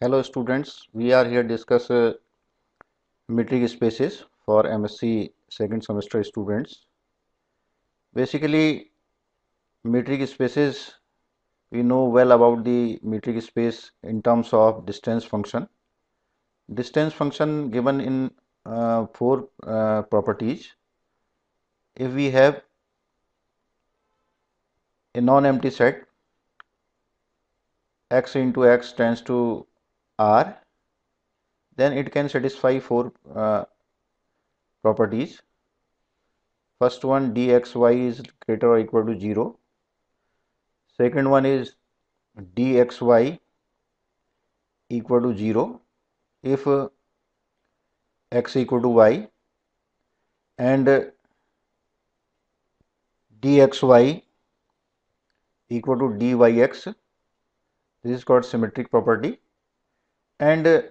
Hello students, we are here discuss metric spaces for MSc second semester students. Basically, metric spaces, we know well about the metric space in terms of distance function. Distance function given in four properties. If we have a non-empty set, x into x tends to r, then it can satisfy four properties. First one, dxy is greater or equal to 0. Second one is dxy equal to 0 if x equal to y, and dxy equal to dyx. This is called symmetric property. And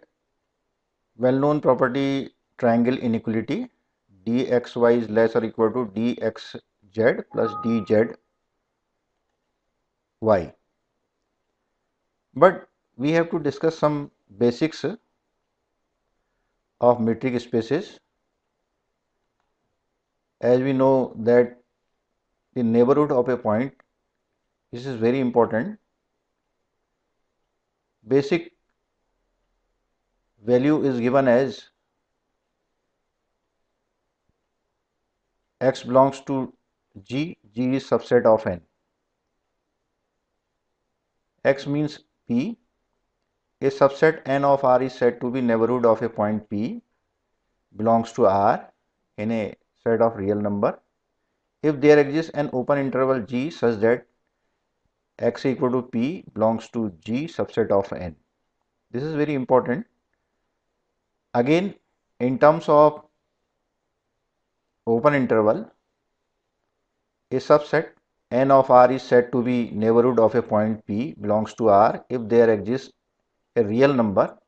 well-known property, triangle inequality, dxy is less or equal to dxz plus dzy. But we have to discuss some basics of metric spaces. As we know that the neighborhood of a point, this is very important. Basic value is given as x belongs to G, G is subset of N. X means P. A subset N of R is said to be neighborhood of a point P belongs to R in a set of real number if there exists an open interval G such that x equal to P belongs to G subset of N. This is very important. Again, in terms of open interval, a subset N of R is said to be neighborhood of a point P belongs to R if there exists a real number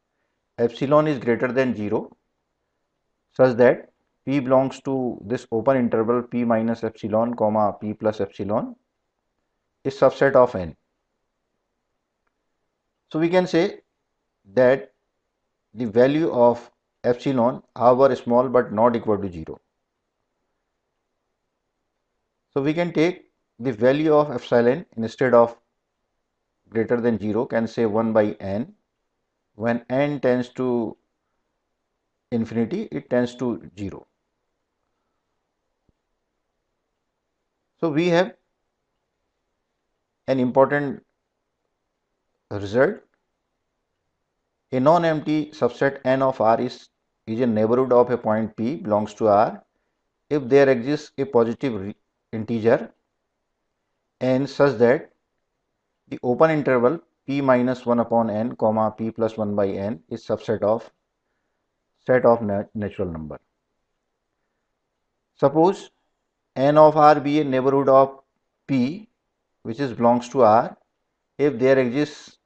epsilon is greater than 0 such that P belongs to this open interval P minus epsilon comma P plus epsilon is subset of N. So we can say that the value of epsilon, however small but not equal to 0. So we can take the value of epsilon instead of greater than 0, can say 1 by n. When n tends to infinity, it tends to 0. So we have an important result. A non-empty subset N of R is a neighborhood of a point P belongs to R if there exists a positive integer n such that the open interval P minus 1 upon n comma P plus 1 by n is subset of set of natural number. Suppose N of R be a neighborhood of P which is belongs to R if there exists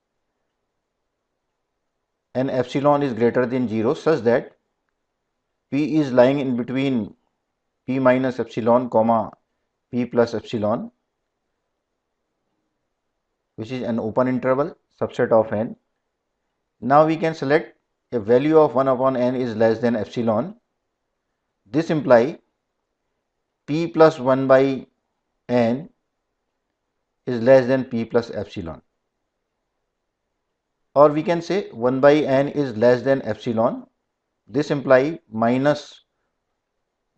an epsilon is greater than 0 such that P is lying in between P minus epsilon comma P plus epsilon, which is an open interval subset of n. Now we can select a value of 1 upon n is less than epsilon. This implies P plus 1 by n is less than P plus epsilon. Or we can say 1 by n is less than epsilon. This implies minus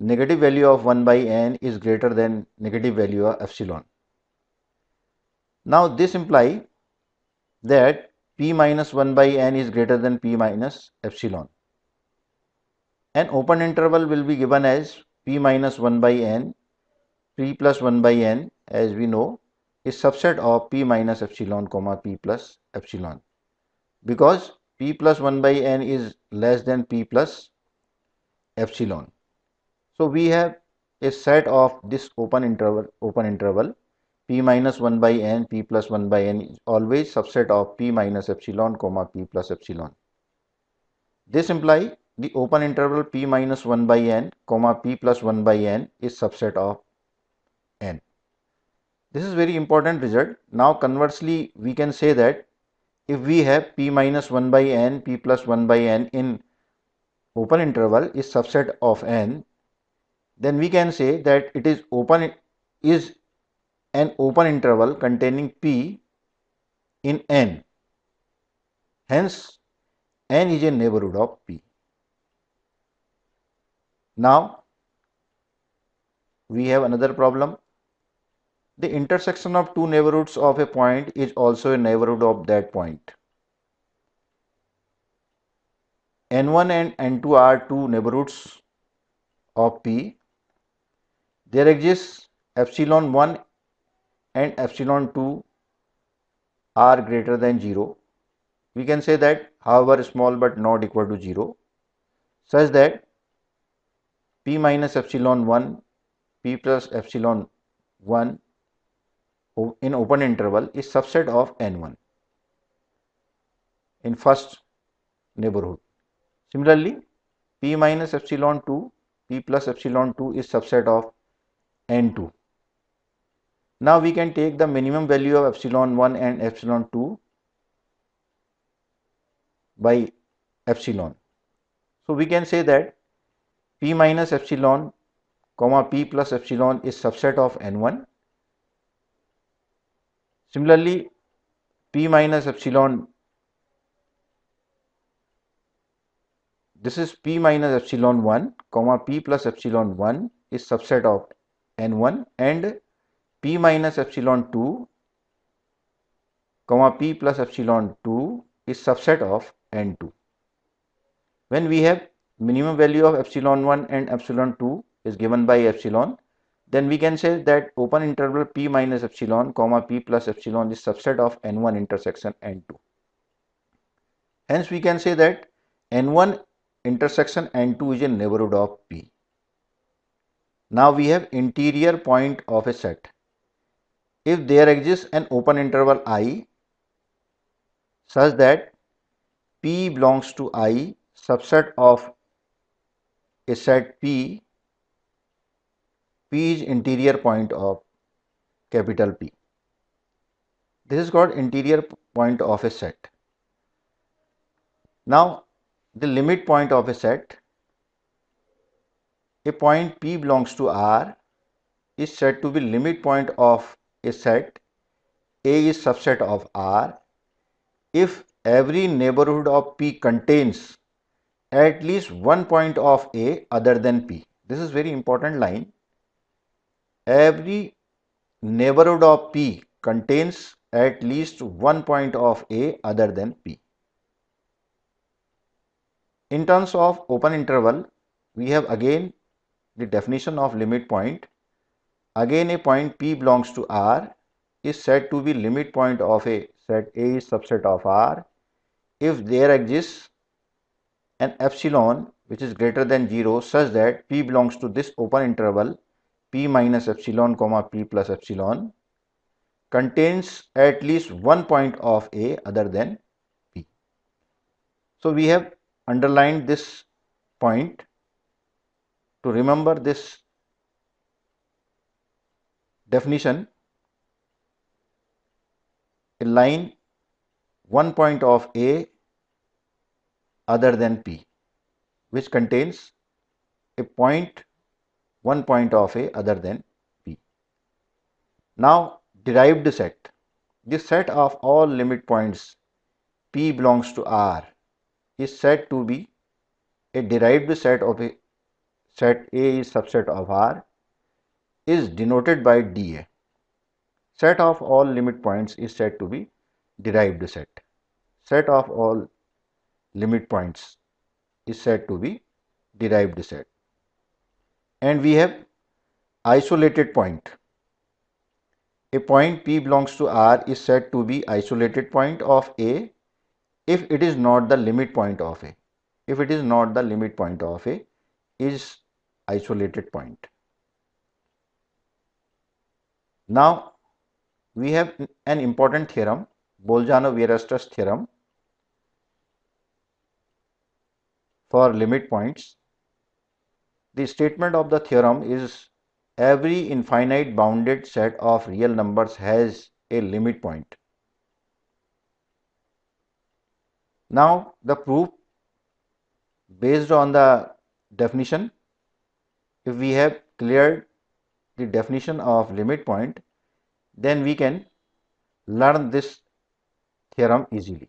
negative value of 1 by n is greater than negative value of epsilon. Now this implies that P minus 1 by n is greater than P minus epsilon. An open interval will be given as P minus 1 by n, P plus 1 by n, as we know, is subset of P minus epsilon comma P plus epsilon, because P plus 1 by n is less than P plus epsilon. So we have a set of this open interval P minus 1 by n, P plus 1 by n is always subset of P minus epsilon comma P plus epsilon. This implies the open interval P minus 1 by n comma P plus 1 by n is subset of n. This is very important result. Now conversely, we can say that if we have p minus 1 by n, p plus 1 by n in open interval is subset of n, then we can say that it is an open interval containing p in n. Hence, n is a neighborhood of p. Now, we have another problem. The intersection of two neighborhoods of a point is also a neighborhood of that point. n1 and n2 are two neighborhoods of p. There exists epsilon 1 and epsilon 2 are greater than 0. We can say that, however small but not equal to 0, such that p minus epsilon 1, p plus epsilon 1 in open interval is subset of n1 in first neighborhood. Similarly, p minus epsilon 2, p plus epsilon 2 is subset of n2. Now we can take the minimum value of epsilon 1 and epsilon 2 by epsilon. So we can say that p minus epsilon comma p plus epsilon is subset of n1. Similarly, p minus epsilon, this is p minus epsilon 1 comma p plus epsilon 1 is subset of n1, and p minus epsilon 2 comma p plus epsilon 2 is subset of n2. When we have minimum value of epsilon 1 and epsilon 2 is given by epsilon, then we can say that open interval p minus epsilon comma p plus epsilon is subset of n1 intersection n2. Hence we can say that n1 intersection n2 is a neighborhood of p. Now we have interior point of a set. If there exists an open interval I such that p belongs to I, subset of a set P, P is interior point of capital P. This is called interior point of a set. Now, the limit point of a set, a point P belongs to R is said to be limit point of a set A is subset of R if every neighborhood of P contains at least one point of A other than P. This is very important line. Every neighborhood of P contains at least one point of A other than P. In terms of open interval, we have again the definition of limit point. Again, a point P belongs to R is said to be limit point of a set A is subset of R if there exists an epsilon which is greater than 0 such that P belongs to this open interval P minus epsilon comma P plus epsilon contains at least one point of A other than P. So we have underlined this point to remember this definition. A line one point of A other than P which contains a point one point of A other than P. Now derived set. This set of all limit points P belongs to R is said to be a derived set of a set A is subset of R is denoted by dA. Set of all limit points is said to be derived set. Set of all limit points is said to be derived set. And we have isolated point. A point P belongs to R is said to be isolated point of A if it is not the limit point of A. If it is not the limit point of A is isolated point. Now we have an important theorem, Bolzano-Weierstrass theorem for limit points. The statement of the theorem is every infinite bounded set of real numbers has a limit point. Now the proof based on the definition. If we have cleared the definition of limit point, then we can learn this theorem easily.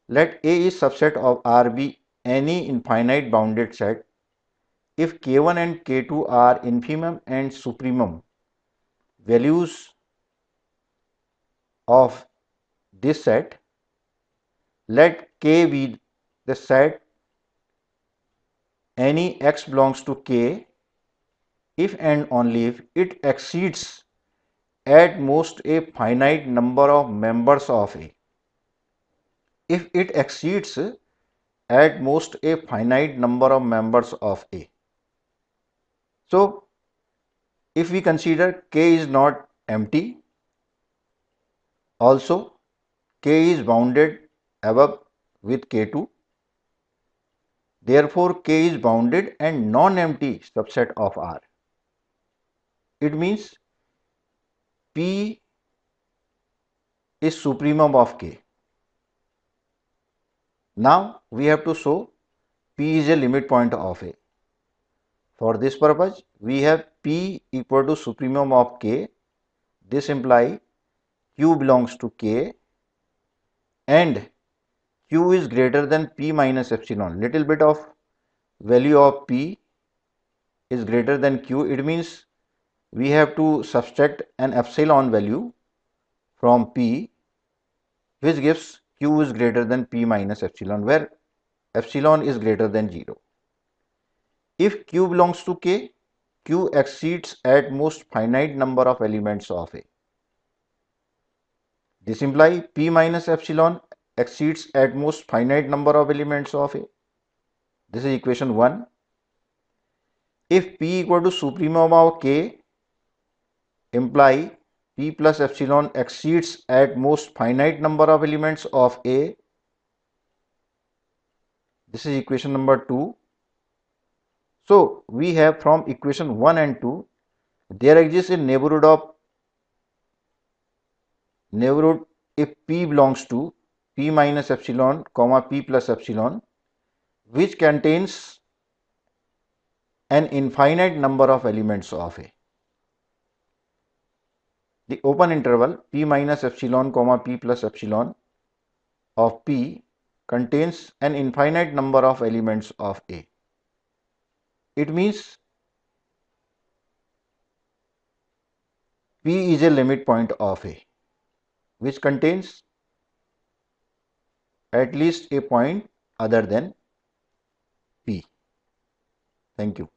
Let A is subset of R be any infinite bounded set if K1 and K2 are infimum and supremum values of this set. Let K be the set any x belongs to K if and only if it exceeds at most a finite number of members of A. If it exceeds at most a finite number of members of A. So, if we consider K is not empty, also K is bounded above with K2, therefore K is bounded and non-empty subset of R. It means P is supremum of K. Now we have to show P is a limit point of A. For this purpose, we have P equal to supremum of K. This implies Q belongs to K and Q is greater than P minus epsilon. Little bit of value of P is greater than Q. It means we have to subtract an epsilon value from P, which gives Q is greater than P minus epsilon, where epsilon is greater than 0. If Q belongs to K, Q exceeds at most finite number of elements of A. This implies P minus epsilon exceeds at most finite number of elements of A. This is equation 1. If P equal to supremum of K, imply P plus epsilon exceeds at most finite number of elements of A. This is equation number 2. So we have from equation 1 and 2, there exists a neighborhood if P belongs to P minus epsilon comma P plus epsilon, which contains an infinite number of elements of A. The open interval P minus epsilon comma P plus epsilon of P contains an infinite number of elements of A. It means P is a limit point of A, which contains at least a point other than P. Thank you.